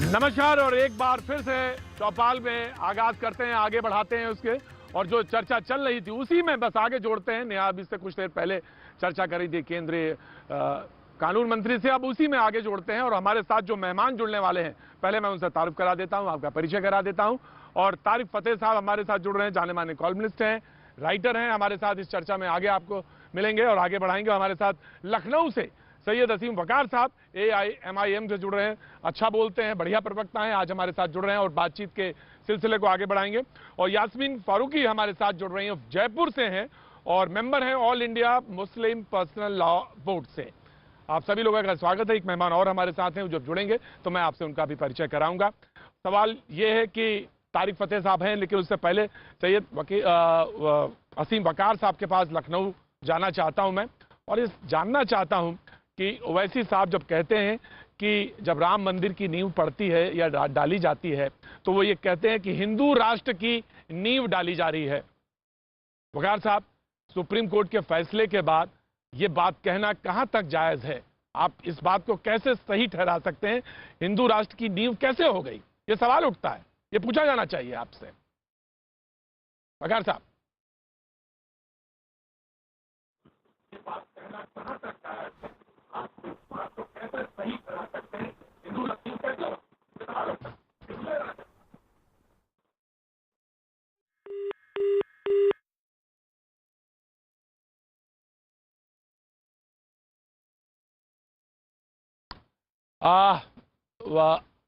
नमस्कार और एक बार फिर से चौपाल में आगाज करते हैं, आगे बढ़ाते हैं उसके। और जो चर्चा चल रही थी उसी में बस आगे जोड़ते हैं। नेहा अभी से कुछ देर पहले चर्चा करी थी केंद्रीय कानून मंत्री से, अब उसी में आगे जोड़ते हैं। और हमारे साथ जो मेहमान जुड़ने वाले हैं, पहले मैं उनसे तारुफ करा देता हूं, आपका परिचय करा देता हूं। और तारिक फतेह साहब हमारे साथ जुड़ रहे हैं, जाने माने कॉलमिस्ट हैं, राइटर हैं, हमारे साथ इस चर्चा में आगे आपको मिलेंगे और आगे बढ़ाएंगे। हमारे साथ लखनऊ से सैयद असीम वकार साहब AIMIM से जुड़ रहे हैं, अच्छा बोलते हैं, बढ़िया प्रवक्ता हैं, आज हमारे साथ जुड़ रहे हैं और बातचीत के सिलसिले को आगे बढ़ाएंगे। और यास्मीन फारूकी हमारे साथ जुड़ रही हैं, जयपुर से हैं और मेंबर हैं all India Muslim personal law board से। आप सभी लोगों का स्वागत है। एक मेहमान और हमारे साथ हैं, जब जुड़ेंगे तो मैं आपसे उनका भी परिचय कराऊंगा। सवाल ये है कि तारिक फतेह साहब हैं, लेकिन उससे पहले सैयद असीम वकार साहब के पास लखनऊ जाना चाहता हूं मैं, और इस जानना चाहता हूं कि ओवैसी साहब जब कहते हैं कि जब राम मंदिर की नींव पड़ती है या डाली जाती है, तो वो ये कहते हैं कि हिंदू राष्ट्र की नींव डाली जा रही है। वकार साहब, सुप्रीम कोर्ट के फैसले के बाद ये बात कहना कहां तक जायज है? आप इस बात को कैसे सही ठहरा सकते हैं? हिंदू राष्ट्र की नींव कैसे हो गई? ये सवाल उठता है, ये पूछा जाना चाहिए आपसे। वकार साहब, ये बात कहना कहां तक जायज है? आप इस बात को कैसे सही ठहरा सकते हैं? हिंदू राष्ट्र कैसे हो?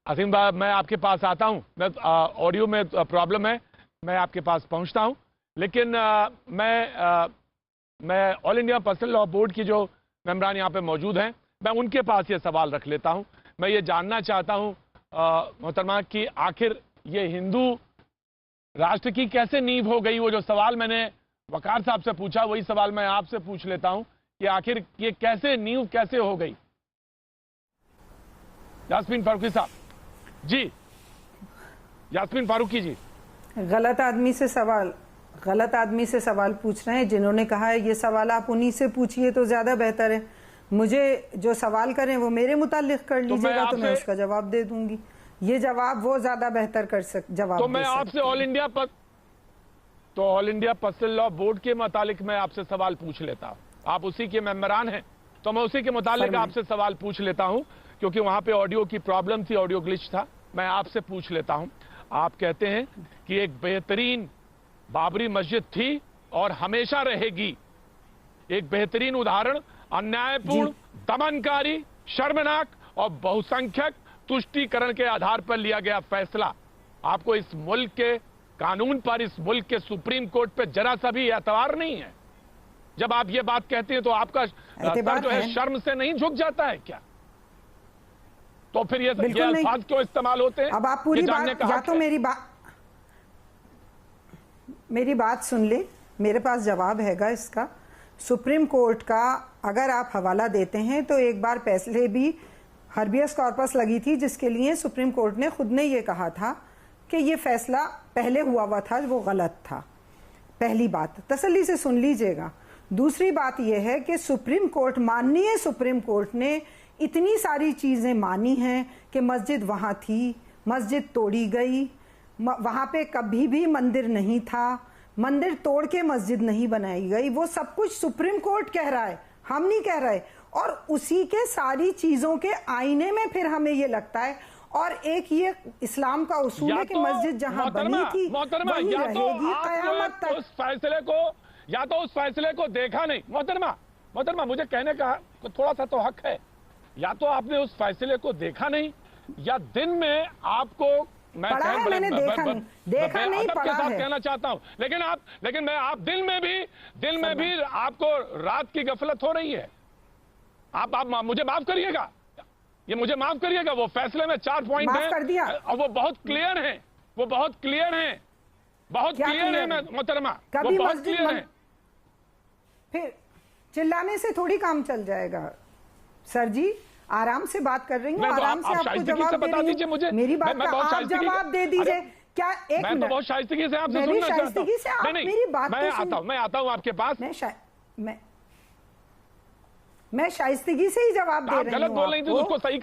असीम भाई, मैं आपके पास आता हूं। मैं ऑडियो में प्रॉब्लम है, मैं आपके पास पहुंचता हूं। लेकिन मैं all India personal law board की जो मेंबरान यहाँ पे मौजूद हैं, मैं उनके पास ये सवाल रख लेता हूं। मैं ये जानना चाहता हूं मोहतरमा कि आखिर ये हिंदू राष्ट्र की कैसे नींव हो गई? वो जो सवाल मैंने वकार साहब से पूछा, वही सवाल मैं आपसे पूछ लेता हूं कि आखिर ये कैसे नींव कैसे हो गई? यास्मीन फारूकी साहब जी, यास्मीन फारूकी जी। गलत आदमी से सवाल पूछ रहे हैं। जिन्होंने कहा है ये सवाल आप उन्हीं से पूछिए तो ज्यादा बेहतर है। मुझे जो सवाल करें वो मेरे मुतालिक कर लीजिएगा, तो मैं उसका जवाब दे दूंगी। ये जवाब वो ज्यादा बेहतर जवाब तो मैं आपसे all India personal law board के मुतालिक मैं आपसे सवाल पूछ लेता हूं। आप उसी के मेंबरान हैं, तो मैं उसी के मुतालिक आपसे सवाल पूछ लेता हूं, क्योंकि वहां पे ऑडियो की प्रॉब्लम थी, ऑडियो ग्लिच था। मैं आपसे पूछ लेता हूं, आप कहते हैं कि एक बेहतरीन बाबरी मस्जिद थी और हमेशा रहेगी। एक बेहतरीन उदाहरण, अन्यायपूर्ण, दमनकारी, शर्मनाक और बहुसंख्यक तुष्टीकरण के आधार पर लिया गया फैसला। आपको इस मुल्क के कानून पर, इस मुल्क के सुप्रीम कोर्ट पर जरा सा भी एतबार नहीं है? जब आप ये बात कहते हैं तो आपका सर जो है शर्म से नहीं झुक जाता है क्या? तो फिर ये अल्फाज क्यों इस्तेमाल होते हैं? अब आप पूरी बात, या तो मेरी बात सुन ले, मेरे पास जवाब हैगा इसका। सुप्रीम कोर्ट का अगर आप हवाला देते हैं तो एक बार पहले भी हर्बियस कॉर्पस लगी थी, जिसके लिए सुप्रीम कोर्ट ने खुद ने ये कहा था कि ये फैसला पहले हुआ था वो गलत था। पहली बात तसल्ली से सुन लीजिएगा। दूसरी बात यह है कि माननीय सुप्रीम कोर्ट ने इतनी सारी चीजें मानी हैं कि मस्जिद वहां थी, मस्जिद तोड़ी गई, वहां पे कभी भी मंदिर नहीं था, मंदिर तोड़ के मस्जिद नहीं बनाई गई, वो सब कुछ सुप्रीम कोर्ट कह रहा है, हम नहीं कह रहे। और उसी के सारी चीजों के आईने में फिर हमें ये लगता है, और एक ये इस्लाम का उसूल है कि मस्जिद जहां बनी थी वहीं रहेगी कयामत तक। उस फैसले को देखा नहीं। मोहतरमा, मुझे कहने का थोड़ा सा तो हक है। या तो आपने उस फैसले को देखा नहीं, या दिन में आपको मैं मैंने देखा नहीं पढ़ा है कहना चाहता हूं। लेकिन आप दिल में भी आपको रात की गफलत हो रही है। आप मुझे माफ करिएगा, ये मुझे माफ करिएगा। वो फैसले में 4 पॉइंट हैं और वो बहुत क्लियर हैं, बहुत क्लियर है मोहतरमा, वो बहुत क्लियर है। फिर चिल्लाने से थोड़ी काम चल जाएगा सर जी। आराम से बात कर रही हूँ, आराम से आपको जवाब दे रही हूँ। मेरी बात का आप जवाब दे दीजिए। क्या एक मैं तो बहुत शाइस्तगी से आपसे सुनना चाहता हूं। मेरी बात मैं आता हूं आपके पास। मैं शाइस्तगी से ही जवाब दे रही हूँ। गलत बोल रही थी, उसको सही कर